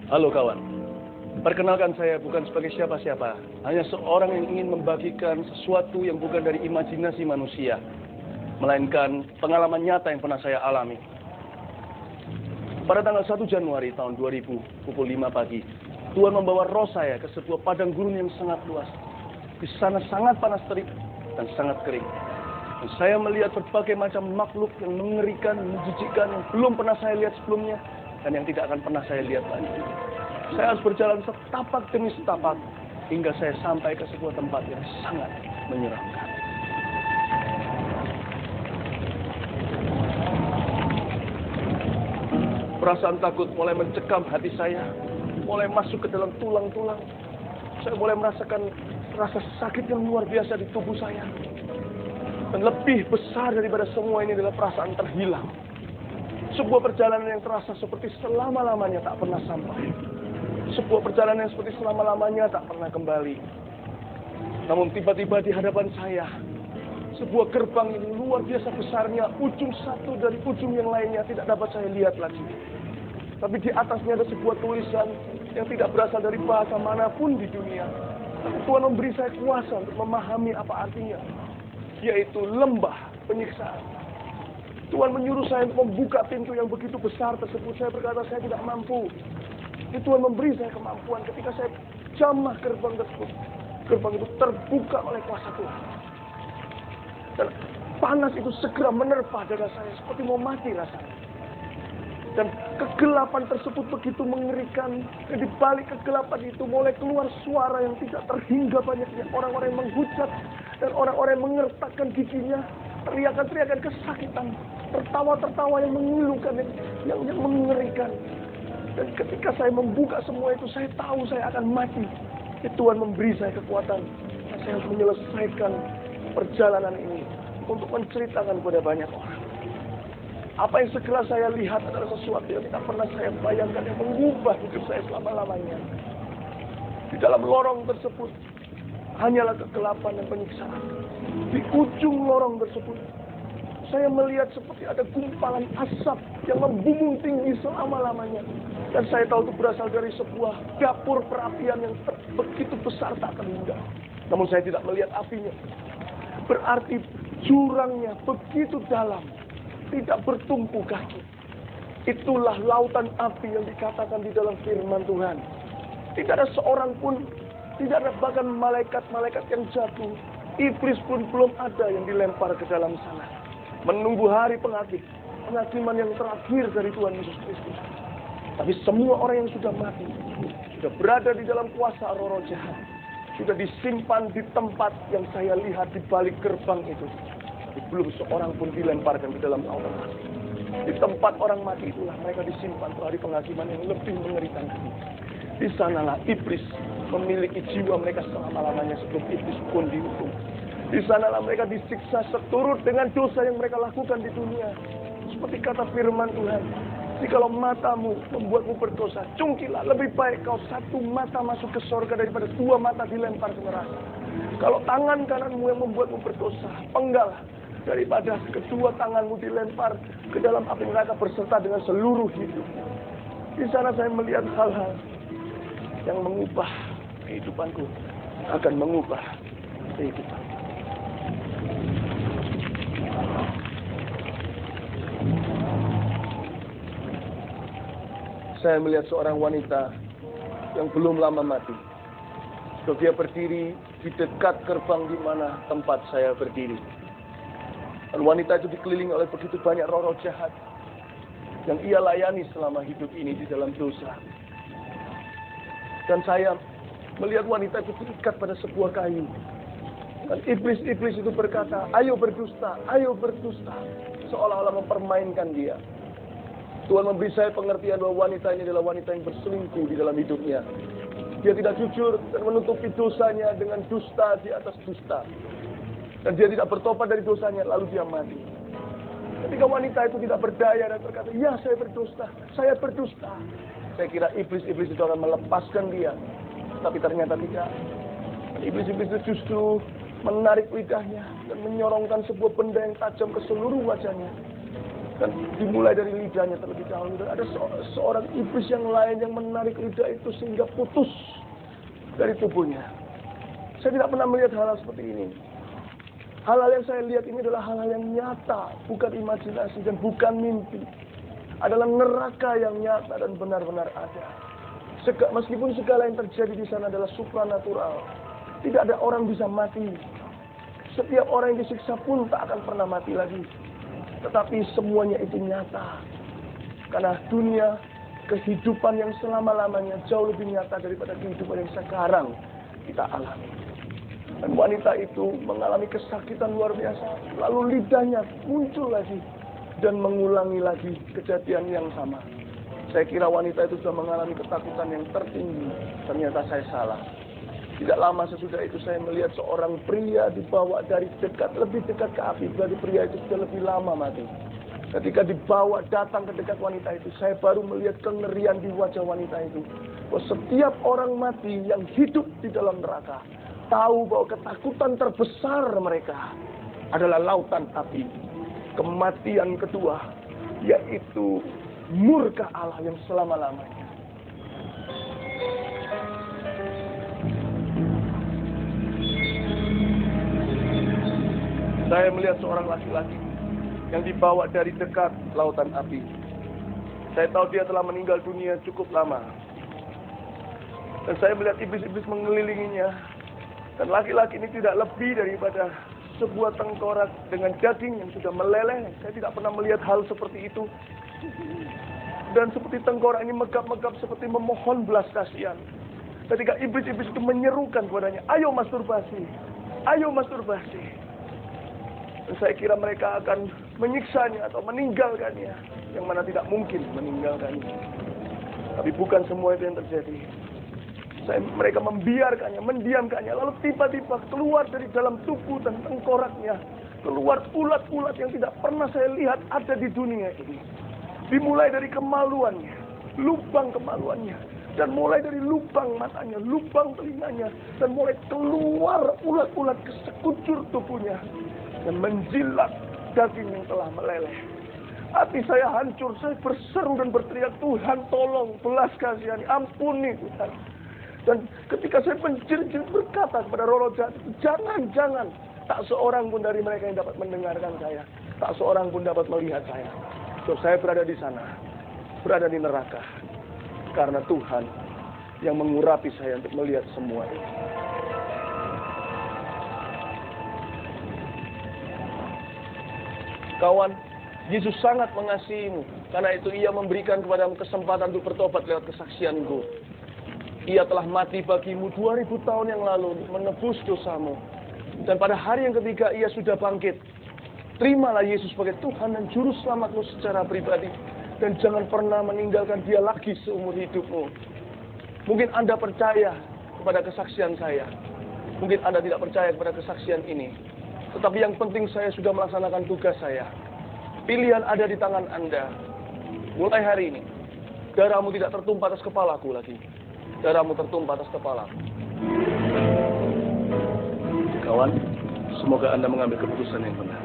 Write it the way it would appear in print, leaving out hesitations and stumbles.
Halo kawan, perkenalkan saya bukan sebagai siapa-siapa, hanya seorang yang ingin membagikan sesuatu yang bukan dari imajinasi manusia, melainkan pengalaman nyata yang pernah saya alami. Pada tanggal 1 Januari tahun 2000, pukul 5 pagi, Tuhan membawa roh saya ke sebuah padang gurun yang sangat luas. Di sana sangat panas terik dan sangat kering. Dan saya melihat berbagai macam makhluk yang mengerikan, menjijikkan, yang belum pernah saya lihat sebelumnya, dan yang tidak akan pernah saya lihat lagi. Saya harus berjalan setapak demi setapak, hingga saya sampai ke sebuah tempat yang sangat menyeramkan. Perasaan takut mulai mencekam hati saya, mulai masuk ke dalam tulang-tulang. Saya mulai merasakan rasa sakit yang luar biasa di tubuh saya. Dan lebih besar daripada semua ini adalah perasaan terhilang. Sebuah perjalanan yang terasa seperti selama-lamanya tak pernah sampai. Sebuah perjalanan yang seperti selama-lamanya tak pernah kembali. Namun tiba-tiba di hadapan saya, sebuah gerbang yang luar biasa besarnya, ujung satu dari ujung yang lainnya tidak dapat saya lihat lagi. Tapi di atasnya ada sebuah tulisan yang tidak berasal dari bahasa manapun di dunia. Tapi Tuhan memberi saya kuasa untuk memahami apa artinya, yaitu lembah penyiksaan. Tuhan menyuruh saya untuk membuka pintu yang begitu besar tersebut. Saya berkata saya tidak mampu. Tapi Tuhan memberi saya kemampuan ketika saya jamah gerbang tersebut. Gerbang itu terbuka oleh kuasa Tuhan. Dan panas itu segera menerpa dada saya seperti mau mati rasanya. Dan kegelapan tersebut begitu mengerikan. Dan di balik kegelapan itu mulai keluar suara yang tidak terhingga banyaknya. Orang-orang yang menghujat dan orang-orang yang mengertakkan giginya. Teriakan-teriakan kesakitan. Tertawa-tertawa yang mengilukan, yang mengerikan. Dan ketika saya membuka semua itu, saya tahu saya akan mati. Tuhan memberi saya kekuatan. Saya harus menyelesaikan perjalanan ini untuk menceritakan kepada banyak orang. Apa yang segera saya lihat adalah sesuatu yang tidak pernah saya bayangkan, yang mengubah hidup saya selama-lamanya. Di dalam lorong tersebut hanyalah kegelapan dan penyiksaan. Di ujung lorong tersebut saya melihat seperti ada gumpalan asap yang membumbung tinggi selama-lamanya. Dan saya tahu itu berasal dari sebuah dapur perapian yang begitu besar tak terhingga. Namun saya tidak melihat apinya. Berarti jurangnya begitu dalam, tidak bertumpu kaki. Itulah lautan api yang dikatakan di dalam firman Tuhan. Tidak ada seorang pun, tidak ada bahkan malaikat-malaikat yang jatuh. Iblis pun belum ada yang dilempar ke dalam sana. Menunggu hari penghakiman yang terakhir dari Tuhan Yesus Kristus. Tapi semua orang yang sudah mati, sudah berada di dalam kuasa roh-roh jahat, sudah disimpan di tempat yang saya lihat di balik gerbang itu. Tapi belum seorang pun dilemparkan ke dalam lautan api. Di tempat orang mati itulah mereka disimpan untuk hari penghakiman yang lebih mengerikan lagi. Di sanalah iblis memiliki jiwa mereka selama-lamanya sebelum iblis pun dihukum. Di sanalah mereka disiksa seturut dengan dosa yang mereka lakukan di dunia. Seperti kata firman Tuhan, jikalau matamu membuatmu berdosa, cungkilah, lebih baik kau satu mata masuk ke surga daripada dua mata dilempar ke neraka. Kalau tangan kananmu yang membuatmu berdosa, penggal daripada kedua tanganmu dilempar ke dalam api neraka berserta dengan seluruh hidup. Di sana saya melihat hal-hal yang mengubah kehidupanku, akan mengubah kehidupan. Saya melihat seorang wanita yang belum lama mati. Dia berdiri di dekat gerbang di mana tempat saya berdiri. Dan wanita itu dikelilingi oleh begitu banyak roh-roh jahat yang ia layani selama hidup ini di dalam dosa. Dan saya melihat wanita itu terikat pada sebuah kayu. Dan iblis-iblis itu berkata, ayo berdusta, seolah-olah mempermainkan dia. Tuhan memberi saya pengertian bahwa wanita ini adalah wanita yang berselingkuh di dalam hidupnya. Dia tidak jujur dan menutupi dosanya dengan dusta di atas dusta. Dan dia tidak bertobat dari dosanya, lalu dia mati. Ketika wanita itu tidak berdaya dan berkata, ya saya berdusta. Saya kira iblis-iblis itu akan melepaskan dia. Tapi ternyata tidak. Iblis-iblis itu justru menarik lidahnya dan menyorongkan sebuah benda yang tajam ke seluruh wajahnya. Dan dimulai dari lidahnya terlebih dahulu. Dan ada seorang iblis yang lain yang menarik lidah itu sehingga putus dari tubuhnya. Saya tidak pernah melihat hal-hal seperti ini. Hal-hal yang saya lihat ini adalah hal-hal yang nyata, bukan imajinasi dan bukan mimpi. Adalah neraka yang nyata dan benar-benar ada. Meskipun segala yang terjadi di sana adalah supranatural, tidak ada orang bisa mati. Setiap orang yang disiksa pun tak akan pernah mati lagi. Tetapi semuanya itu nyata. Karena dunia, kehidupan yang selama-lamanya jauh lebih nyata daripada kehidupan yang sekarang kita alami. Dan wanita itu mengalami kesakitan luar biasa. Lalu lidahnya muncul lagi dan mengulangi lagi kejadian yang sama. Saya kira wanita itu sudah mengalami ketakutan yang tertinggi. Ternyata saya salah. Tidak lama sesudah itu saya melihat seorang pria dibawa dari dekat, lebih dekat ke api. Berarti pria itu sudah lebih lama mati. Ketika dibawa datang ke dekat wanita itu, saya baru melihat kengerian di wajah wanita itu. Bahwa setiap orang mati yang hidup di dalam neraka tahu bahwa ketakutan terbesar mereka adalah lautan api. Kematian kedua, yaitu murka Allah yang selama-lamanya. Saya melihat seorang laki-laki yang dibawa dari dekat lautan api. Saya tahu dia telah meninggal dunia cukup lama. Dan saya melihat iblis-iblis mengelilinginya. Dan laki-laki ini tidak lebih daripada sebuah tengkorak dengan daging yang sudah meleleh. Saya tidak pernah melihat hal seperti itu. Dan seperti tengkorak ini megap-megap seperti memohon belas kasihan. Ketika iblis-iblis itu menyerukan kepadanya, ayo masturbasi, ayo masturbasi. Dan saya kira mereka akan menyiksanya atau meninggalkannya. Yang mana tidak mungkin meninggalkannya. Tapi bukan semua itu yang terjadi. Mereka membiarkannya, mendiamkannya. Lalu tiba-tiba keluar dari dalam tubuh dan tengkoraknya. Keluar ulat-ulat yang tidak pernah saya lihat ada di dunia ini. Dimulai dari kemaluannya, lubang kemaluannya. Dan mulai dari lubang matanya, lubang telinganya. Dan mulai keluar ulat-ulat ke sekujur tubuhnya. Dan menjilat daging yang telah meleleh. Hati saya hancur, saya berseru dan berteriak, Tuhan tolong, belas kasihani, ampuni Tuhan. Dan ketika saya menjerit-jerit berkata kepada roh-roh jahat, jangan, tak seorang pun dari mereka yang dapat mendengarkan saya. Tak seorang pun dapat melihat saya. So, saya berada di sana, berada di neraka. Karena Tuhan yang mengurapi saya untuk melihat semua itu. Kawan, Yesus sangat mengasihimu. Karena itu ia memberikan kepadamu kesempatan untuk bertobat lewat kesaksianku. Ia telah mati bagimu 2000 tahun yang lalu menebus dosamu. Dan pada hari yang ketiga ia sudah bangkit. Terimalah Yesus sebagai Tuhan dan Juru Selamatmu secara pribadi. Dan jangan pernah meninggalkan dia lagi seumur hidupmu. Mungkin Anda percaya kepada kesaksian saya. Mungkin Anda tidak percaya kepada kesaksian ini. Tetapi yang penting saya sudah melaksanakan tugas saya. Pilihan ada di tangan Anda. Mulai hari ini, darahmu tidak tertumpah atas kepalaku lagi. Darahmu tertumpah atas kepalaku. Kawan, semoga Anda mengambil keputusan yang benar.